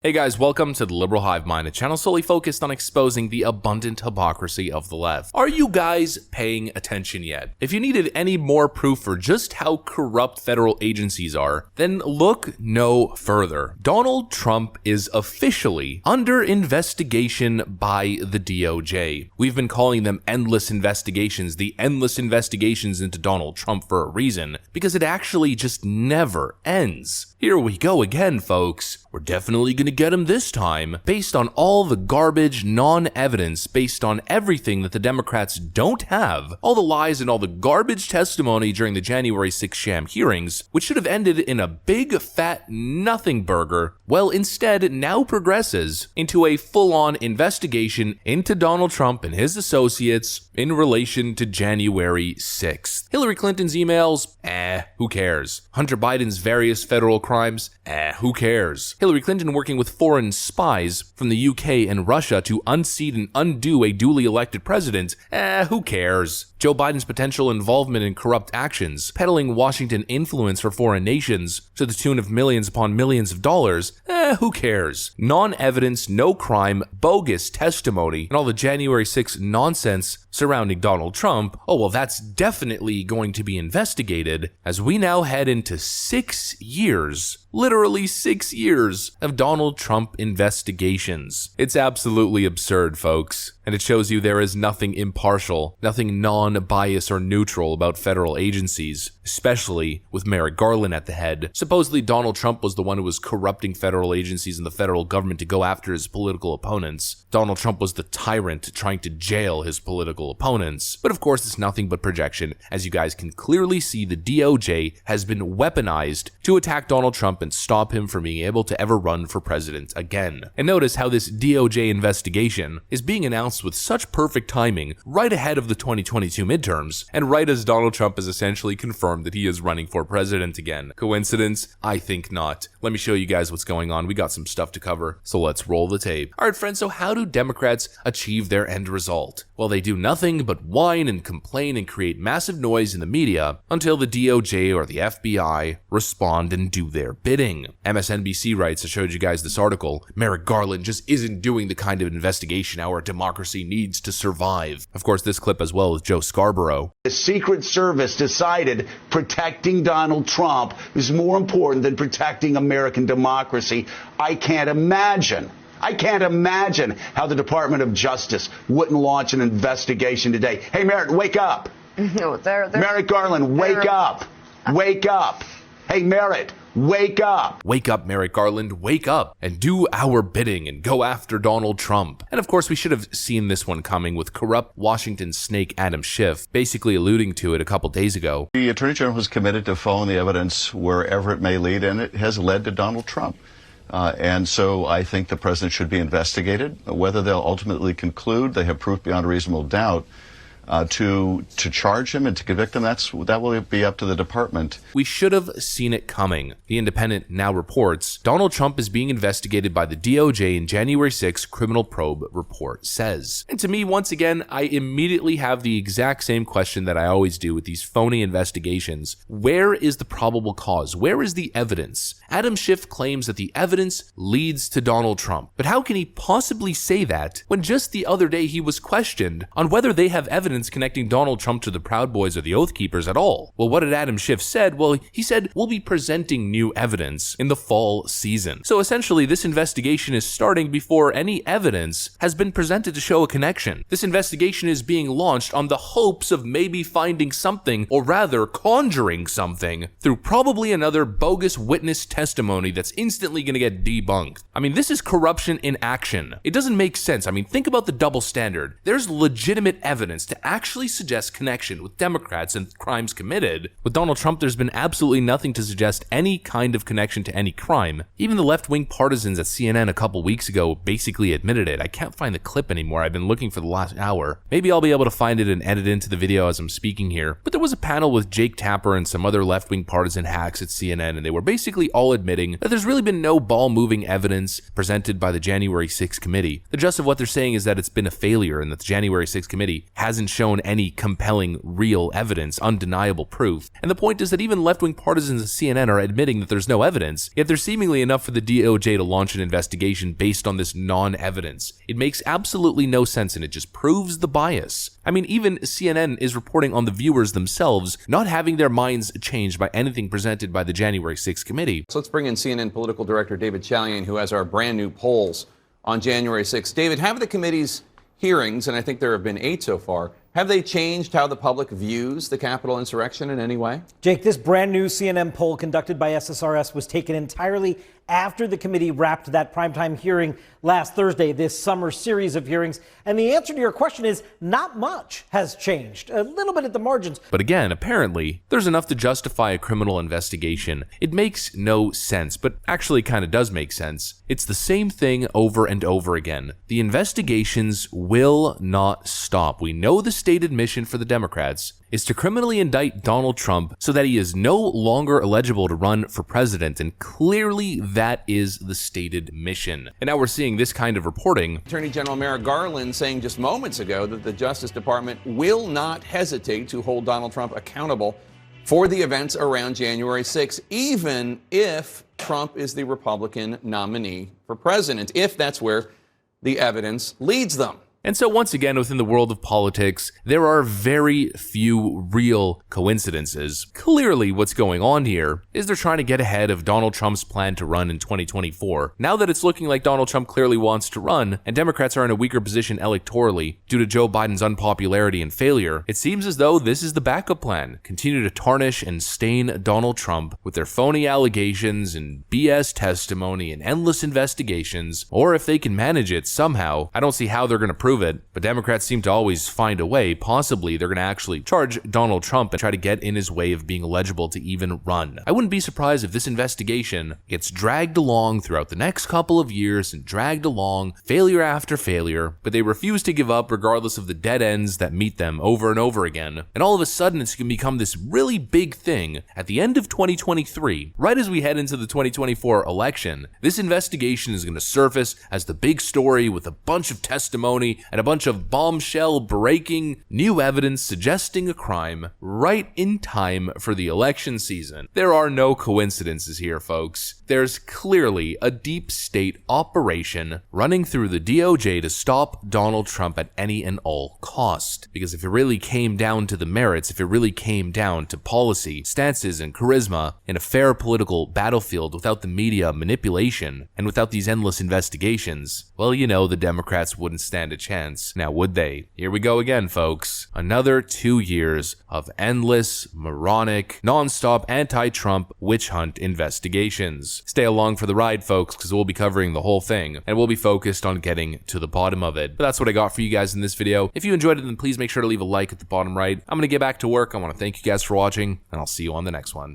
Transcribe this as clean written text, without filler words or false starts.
Hey guys, welcome to the Liberal Hive Mind, a channel solely focused on exposing the abundant hypocrisy of the left. Are you guys paying attention yet? If you needed any more proof for just how corrupt federal agencies are, then look no further. Donald Trump is officially under investigation by the DOJ. We've been calling them endless investigations, the endless investigations into Donald Trump for a reason, because it actually just never ends. Here we go again, folks. We're definitely gonna get him this time, based on all the garbage, non-evidence, based on everything that the Democrats don't have, all the lies and all the garbage testimony during the January 6th sham hearings, which should have ended in a big fat nothing burger, well, instead now progresses into a full-on investigation into Donald Trump and his associates in relation to January 6th. Hillary Clinton's emails? Who cares? Hunter Biden's various federal crimes? Who cares? Hillary Clinton working with foreign spies from the UK and Russia to unseat and undo a duly elected president? Who cares? Joe Biden's potential involvement in corrupt actions, peddling Washington influence for foreign nations to the tune of millions upon millions of dollars? Who cares? Non-evidence, no crime, bogus testimony, and all the January 6th nonsense surrounding Donald Trump, oh well, that's definitely going to be investigated as we now head into 6 years, literally 6 years of Donald Trump investigations. It's absolutely absurd, folks. And it shows you there is nothing impartial, nothing non-biased or neutral about federal agencies, especially with Merrick Garland at the head. Supposedly Donald Trump was the one who was corrupting federal agencies and the federal government to go after his political opponents. Donald Trump was the tyrant trying to jail his political opponents. But of course it's nothing but projection. As you guys can clearly see, the DOJ has been weaponized to attack Donald Trump and stop him from being able to ever run for president again. And notice how this DOJ investigation is being announced with such perfect timing right ahead of the 2022 midterms, and right as Donald Trump has essentially confirmed that he is running for president again. Coincidence? I think not. Let me show you guys what's going on. We got some stuff to cover, so let's roll the tape. Alright friends, so how do Democrats achieve their end result? Well, they do nothing but whine and complain and create massive noise in the media until the DOJ or the FBI respond and do their bidding. MSNBC writes, I showed you guys this article, Merrick Garland just isn't doing the kind of investigation our democracy needs to survive. Of course, this clip as well with Joe Scarborough. The Secret Service decided protecting Donald Trump is more important than protecting American democracy. I can't imagine how the Department of Justice wouldn't launch an investigation today. Hey, Merrick, wake up. No, Merrick Garland, wake up. Wake up. Hey, Merrick, wake up. Wake up, Merrick Garland, wake up and do our bidding and go after Donald Trump. And of course, we should have seen this one coming with corrupt Washington snake Adam Schiff basically alluding to it a couple days ago. The Attorney General was committed to following the evidence wherever it may lead, and it has led to Donald Trump. And so I think the president should be investigated. Whether they'll ultimately conclude they have proof beyond a reasonable doubt to charge him and to convict him, that will be up to the department. We should have seen it coming. The Independent now reports Donald Trump is being investigated by the DOJ in January 6th criminal probe report says. And to me, once again, I immediately have the exact same question that I always do with these phony investigations. Where is the probable cause? Where is the evidence? Adam Schiff claims that the evidence leads to Donald Trump. But how can he possibly say that when just the other day he was questioned on whether they have evidence connecting Donald Trump to the Proud Boys or the Oath Keepers at all? Well, what did Adam Schiff said? Well, he said, we'll be presenting new evidence in the fall season. So essentially, this investigation is starting before any evidence has been presented to show a connection. This investigation is being launched on the hopes of maybe finding something, or rather conjuring something, through probably another bogus witness testimony that's instantly gonna get debunked. I mean, this is corruption in action. It doesn't make sense. I mean, think about the double standard. There's legitimate evidence to actually suggest connection with Democrats and crimes committed. With Donald Trump, there's been absolutely nothing to suggest any kind of connection to any crime. Even the left-wing partisans at CNN a couple weeks ago basically admitted it. I can't find the clip anymore. I've been looking for the last hour. Maybe I'll be able to find it and edit into the video as I'm speaking here. But there was a panel with Jake Tapper and some other left-wing partisan hacks at CNN, and they were basically all admitting that there's really been no ball-moving evidence presented by the January 6th committee. The gist of what they're saying is that it's been a failure and that the January 6th committee hasn't shown any compelling, real evidence, undeniable proof. And the point is that even left-wing partisans of CNN are admitting that there's no evidence, yet there's seemingly enough for the DOJ to launch an investigation based on this non-evidence. It makes absolutely no sense, and it just proves the bias. I mean, even CNN is reporting on the viewers themselves not having their minds changed by anything presented by the January 6th committee. So let's bring in CNN political director David Chalian, who has our brand new polls on January 6th. David, have the committee's hearings, and I think there have been 8 so far, have they changed how the public views the Capitol insurrection in any way? Jake, this brand new CNN poll conducted by SSRS was taken entirely after the committee wrapped that primetime hearing last Thursday, this summer series of hearings. And the answer to your question is not much has changed, a little bit at the margins. But again, apparently, there's enough to justify a criminal investigation. It makes no sense, but actually kind of does make sense. It's the same thing over and over again. The investigations will not stop. We know the stated mission for the Democrats is to criminally indict Donald Trump so that he is no longer eligible to run for president, and clearly that is the stated mission. And now we're seeing this kind of reporting. Attorney General Merrick Garland saying just moments ago that the Justice Department will not hesitate to hold Donald Trump accountable for the events around January 6th, even if Trump is the Republican nominee for president, if that's where the evidence leads them. And so once again, within the world of politics, there are very few real coincidences. Clearly, what's going on here is they're trying to get ahead of Donald Trump's plan to run in 2024. Now that it's looking like Donald Trump clearly wants to run, and Democrats are in a weaker position electorally due to Joe Biden's unpopularity and failure, it seems as though this is the backup plan. Continue to tarnish and stain Donald Trump with their phony allegations and BS testimony and endless investigations, or if they can manage it somehow, I don't see how they're going to prove it, but Democrats seem to always find a way. Possibly they're going to actually charge Donald Trump and try to get in his way of being eligible to even run. I wouldn't be surprised if this investigation gets dragged along throughout the next couple of years and dragged along, failure after failure, but they refuse to give up regardless of the dead ends that meet them over and over again. And all of a sudden it's going to become this really big thing at the end of 2023, right as we head into the 2024 election. This investigation is going to surface as the big story with a bunch of testimony and a bunch of bombshell breaking new evidence suggesting a crime right in time for the election season. There are no coincidences here, folks. There's clearly a deep state operation running through the DOJ to stop Donald Trump at any and all cost. Because if it really came down to the merits, if it really came down to policy, stances, and charisma in a fair political battlefield without the media manipulation and without these endless investigations, well, you know, the Democrats wouldn't stand a chance. Now, would they? Here we go again, folks. Another 2 years of endless, moronic, non-stop anti-Trump witch hunt investigations. Stay along for the ride, folks, because we'll be covering the whole thing, and we'll be focused on getting to the bottom of it. But that's what I got for you guys in this video. If you enjoyed it, then please make sure to leave a like at the bottom right. I'm going to get back to work. I want to thank you guys for watching, and I'll see you on the next one.